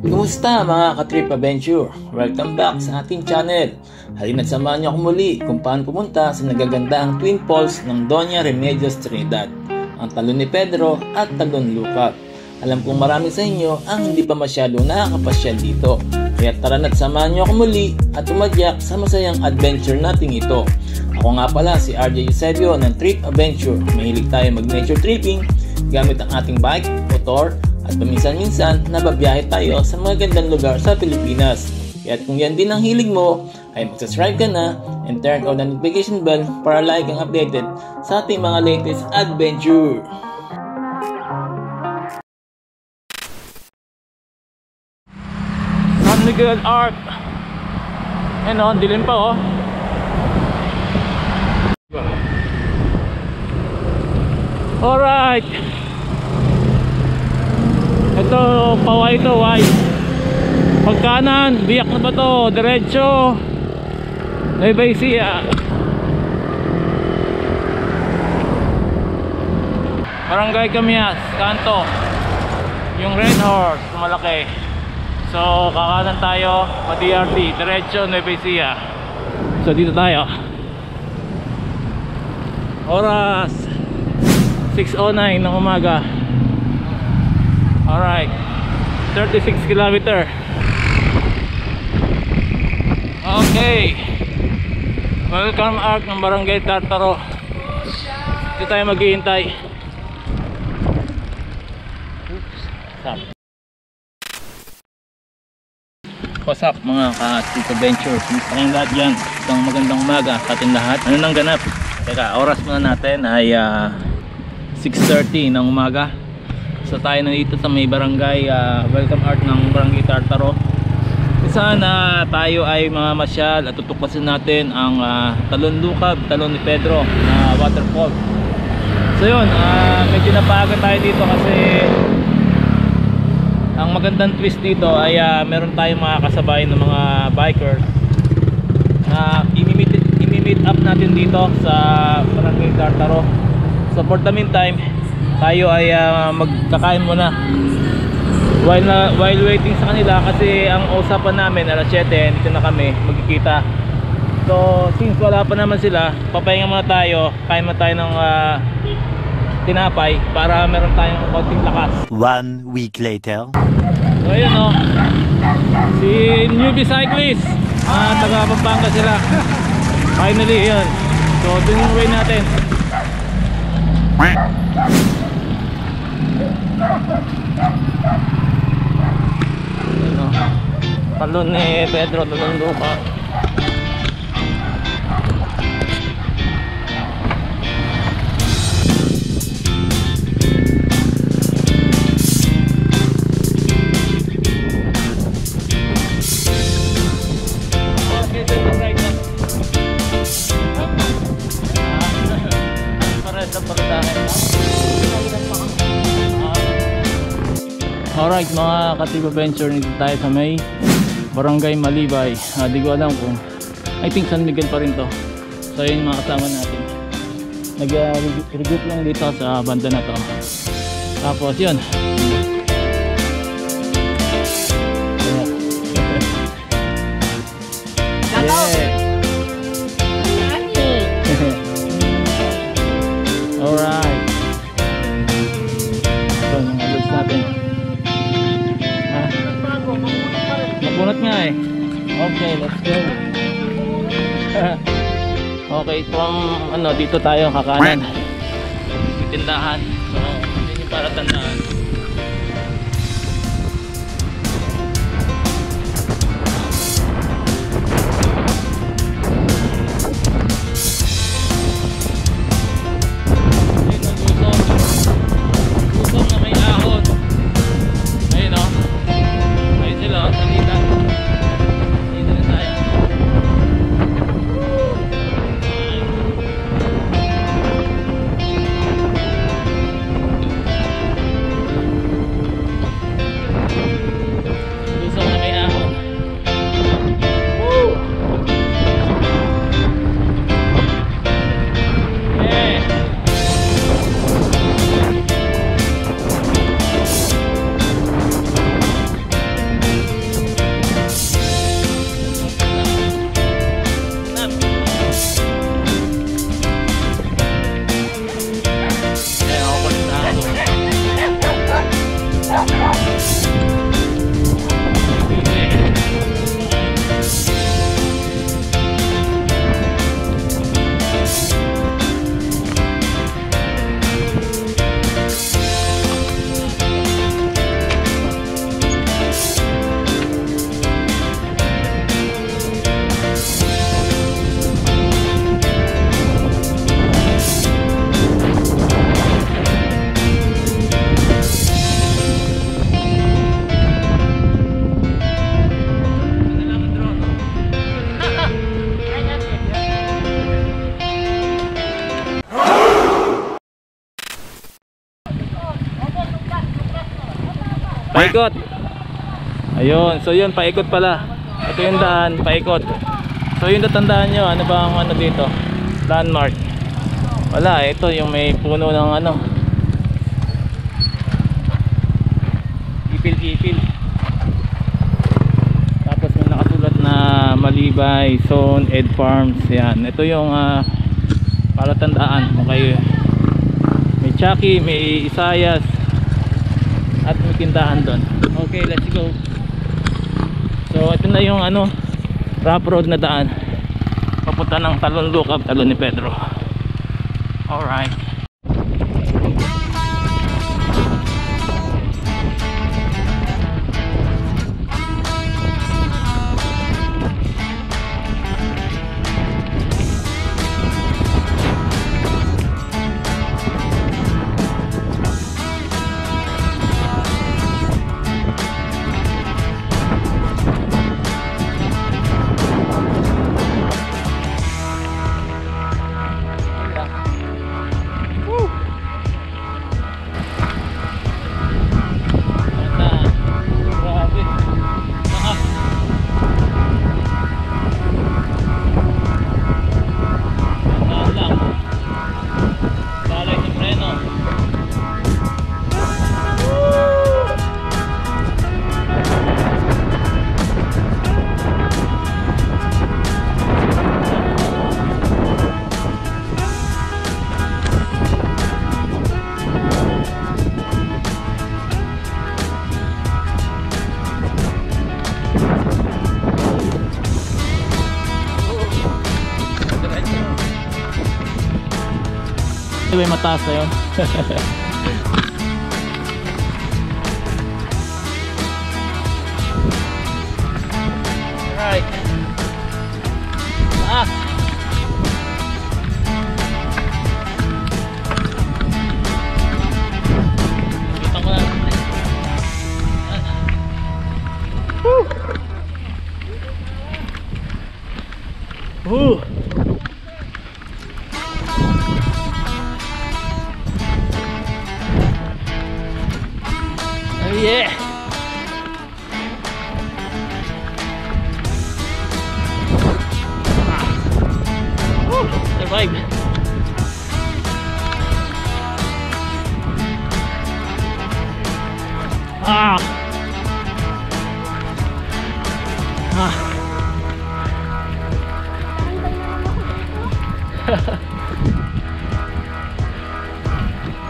Kumusta mga ka-Trip Adventure? Welcome back sa ating channel. Halina't samahan niyo ako muli kung paano pumunta sa nagagandahang Twin Falls ng Doña Remedios Trinidad, ang Talon ni Pedro at Talon Lucab. Alam kong marami sa inyo ang hindi pa masyado nakakapasyal dito. Kaya tara na't samahan niyo ako muli at umadyak sa masayang adventure nating ito. Ako nga pala si RJ Eusebio ng Trip Adventure. Mahilig tayo mag-nature tripping gamit ang ating bike, motor, at paminsan-minsan nababiyahe tayo sa mga gandang lugar sa Pilipinas. Kaya kung yan din ang hilig mo, ay mag-subscribe ka na and turn on the notification bell para lagi kang updated sa ating mga latest adventure. San Miguel Arc. Ayun o, dilim pa oh. Alright. Ito, paway ito, wide. Pag kanan, biyak na ba to? Diretso Nueva Ecija. Barangay Camias, kanto. Yung Red Horse, malaki. So, kakanan tayo, pa-DRT, diretso Nueva Ecija. So, dito tayo. Oras 6:09 ng umaga. Alright, 36 km. Okay, welcome arc ng Barangay Tartaro. Dito tayo maghihintay. What's up mga ka-Trip Adventure? Kumusta kayong lahat dyan? Isang magandang umaga sa ating lahat. Ano nang ganap? Teka, oras muna natin ay 6:30 ng umaga. So tayo nandito sa may barangay, welcome art ng Barangay Tartaro. Sana tayo ay mamasyal at tutuklasin natin ang Talon Lucab, Talon ni Pedro na waterfall. So yun, medyo napaaga tayo dito kasi ang magandang twist dito ay meron tayong mga kasabay ng mga bikers na imi-meet up natin dito sa Barangay Tartaro. So for the meantime, tayo ay magkakain muna while waiting sa kanila kasi ang usapan namin alas 7 dito na kami magkikita. So since wala pa naman sila, papahinga muna tayo, kain muna tayo ng tinapay para meron tayong konting lakas. 1 week later. So ayun o, si newbie cyclist, taga Pampanga sila. Finally yun. So dun yung way natin. Talon ni Pedro, Talon Lucab. Alright mga ka-Trip Adventure, nito tayo sa may Barangay Malibay. Di ko alam kung, I think San Miguel pa rin to. So yun mga kasama natin, nag-regroup lang dito sa banda na to. Tapos yun, alright. Ito yung adults natin. Bunot nga eh. Okay, let's go. Okay, from dito tayo kakanan. Tindahan. So, yun yung para tandaan. Paikot. Ayun, so yun, paikot pala. Ito yung daan, paikot. So yung tatandaan nyo, ano ba ang ano dito? Landmark. Wala, ito yung may puno ng ano, ipil-ipil. Tapos may nakasulat na Malibay Zone Ed Farms. Yan, ito yung palatandaan kung kayo. May Chucky, may Isayas, at may tindahan doon. Okay, let's go. So ito na yung ano, rough road na daan papunta ng Talon Lukab, Talon ni Pedro. Alright. May mataas na yun. Alright. Kita ko na. Woo! Yeah. Survive.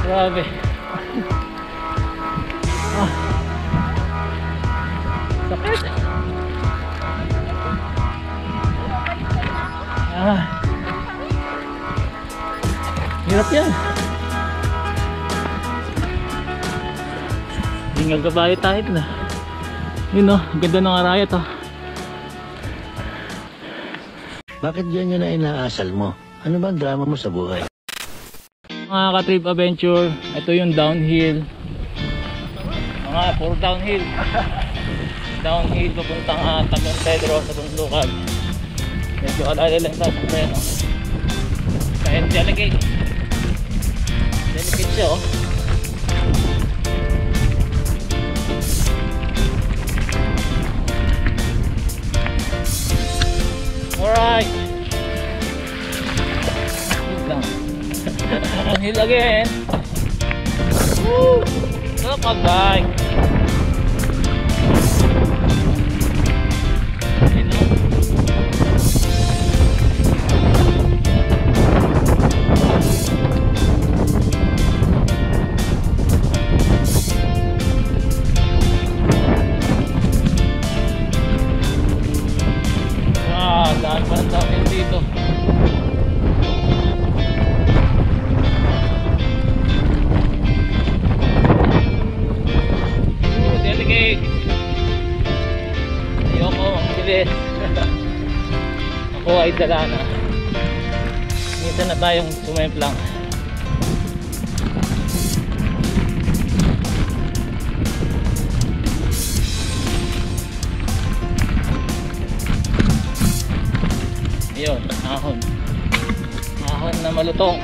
Grabe. Sakit. Hirap yan. Hingal kabayo tayo na. Yun o, ganda ng arayat o. Bakit yan yun na inaasal mo? Ano ba ang drama mo sa buhay? Mga ka-trip adventure, ito yung downhill. Mga puro downhill. Downhill papuntang Talon Pedro sa Bundukag. Medyo alala lang tayo sa treno. Kaya delicate. Delicate siya oh. Alright. Downhill again. Woo! Look at that. Daan pa ng downhill dito. Delicate. Ayoko, ang bilis. Ako ay dala na. Minsan na tayong sumemplang. Ayun, ahon. Ahon na malutong.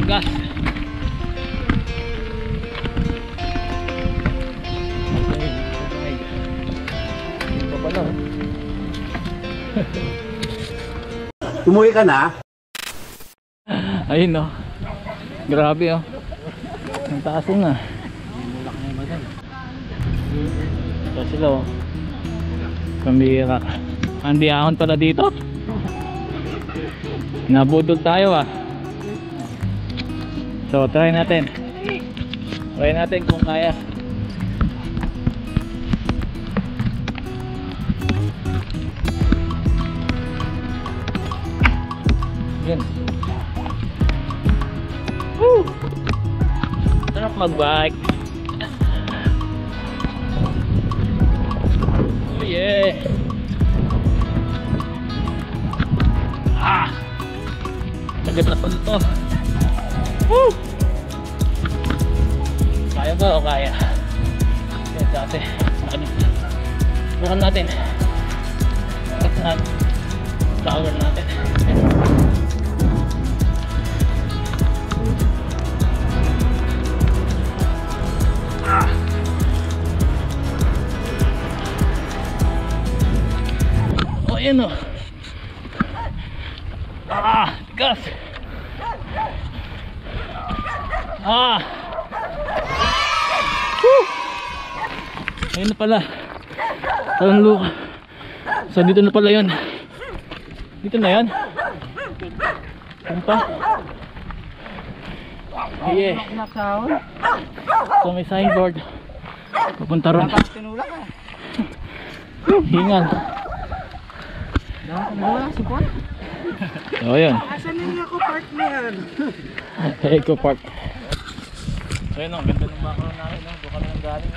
Gas. Umuwi ka na? Ayun oh. Grabe oh. Ang taas na. Ito sila oh. Pambira. Andi ahon pala dito. Nabudol tayo ah. So try natin. Try natin kung kaya. Yan. Woo! Sarap mag-bike. Oh yeah. Sagad na pala ito. Woo! Kaya ba o kaya? Kaya dati. Bukan natin. Cover natin. Oh, ayan o. Gas. Woo! Ayun na pala. Parang luka. So dito na pala yun. Dito na yan. Ano pa? Yeah. So may signboard. Papunta ron. Hingal. So yun. Asan yung Eco Park na yan? Eco Park. So yun, ang ganda ng background namin. Doon kami nang galing.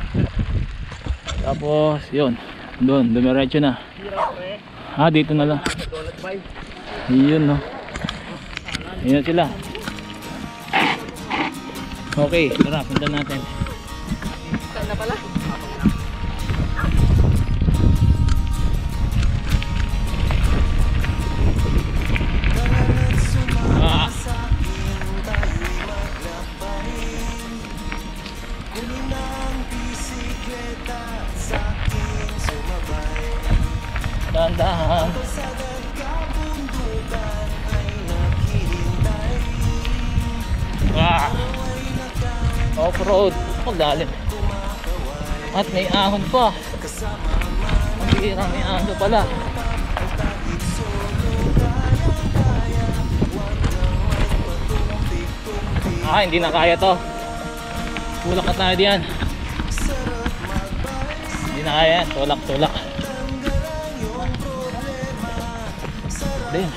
Tapos yun. Doon, dumiretso na. Dito na lang. Yun no. Yun sila. Okay, tara, punta natin. Saan na pala? Dahan-dahan. Off-road. Lalim. At may ahon pa. Ang hirang may ahon pala. Hindi na kaya to. Tulak na tayo diyan. Hindi na kaya. Tulak. Din.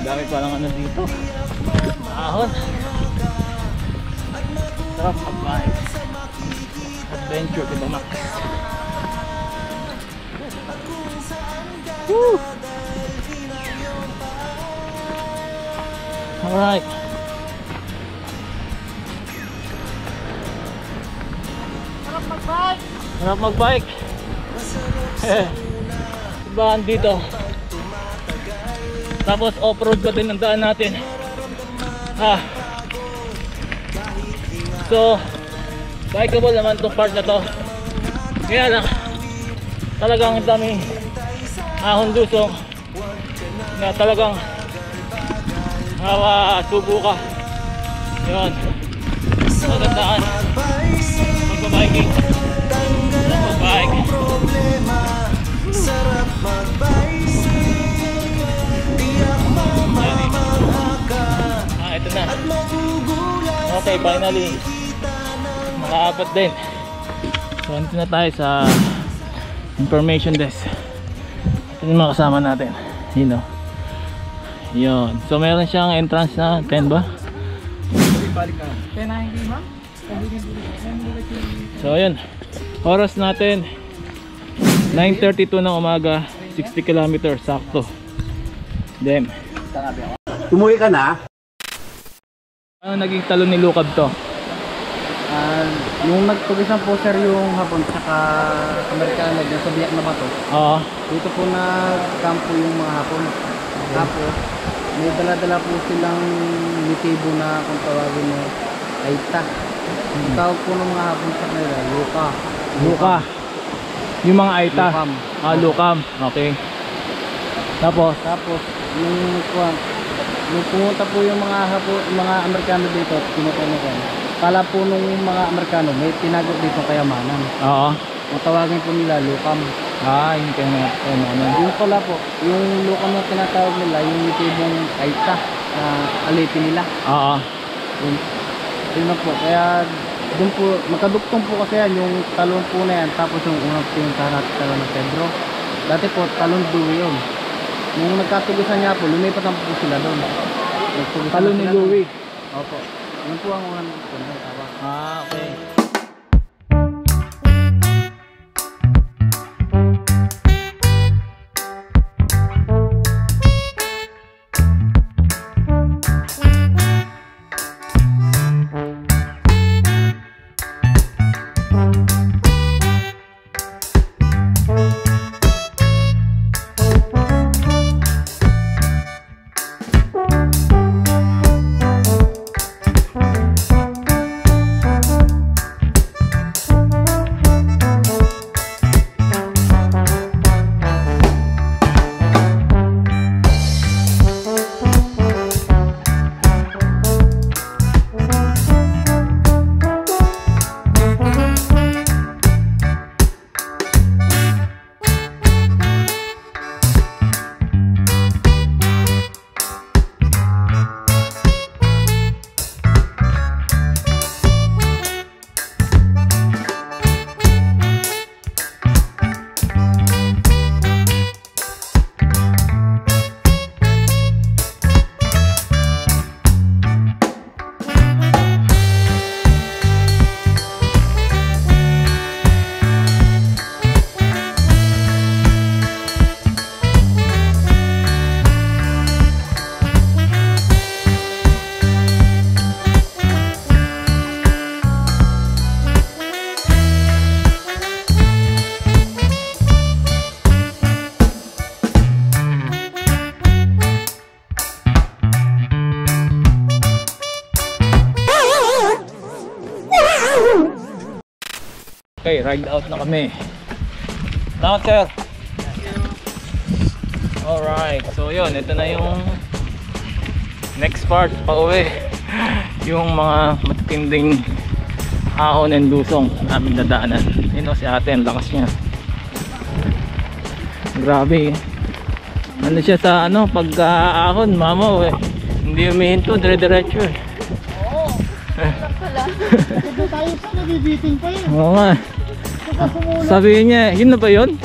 Dami palang ano dito. Ahon. Sarap mag-bike. Adventure to the max. Woo! Alright. Sarap mag-bike. Ibahan dito. Tapos off-road pa din ang daan natin. So bikeable naman itong part na to. Kaya lang talagang dami ahon lusong na talagang subo ka. Yun, magandaan magbabiking, magbabike. Sarap magbike. Tiyak mamamangaka. Ito na. Okay, finally nakaapat din. So nandito na tayo sa information desk. Ito yung mga kasama natin. Yun o. Yun. So meron siyang entrance na 10 ba? 10 na hindi ma? So ayun, oras natin 9:32 ng umaga, 60 km sakto. Dem. Umuwi ka na? Ano naging talo ni Lucab to? Yung nagtugisan po sir yung hapon tsaka Amerikano dyan sa biyak na bato. Oo. Dito po nagkampo yung mga hapon. Tapos may dala-dala po silang nitibo na kung tawagin mo Aita. Yung tawag po ng mga hapon sa kanila, Luka. Yung mga Aita. Lukam. Lukam. Okay. Tapos Tapos nung pumunta po yung mga Amerikano dito, tinutunukan. Kala po nung mga Amerikano may tinago dito kayamanan. Oo. Ang tawagin po nila lukam. Yung kaya Yung pala po, yung lukam na tinatawag nila, yung mitibong aita na alipin nila. Oo. Yun na po, kaya doon po, magkaduktong po kasi yan, yung talon po na yan, tapos yung unang pinuntahan natin talon ng Pedro. Dati po, talon Louie yun. Nung nagkatugusan niya po, lumipat na po sila doon. Talon ni Louie. Opo. Yun po ang unang tawag. Okay. Okay, ride out na kami. Now, sir. Alright, so yun, ito na yung next part pa uwi. Yung mga matitinding ahon and lusong namin dadaanan. Yun o si ate, ang lakas niya. Grabe. Ano siya sa ano, pagka-ahon, mamaw eh. Hindi humihinto, dire-diretso eh. Oo, pala. Kaya tayo pa, nabibiting pa yun. Oo nga. Sabihin niya, yun na ba yun?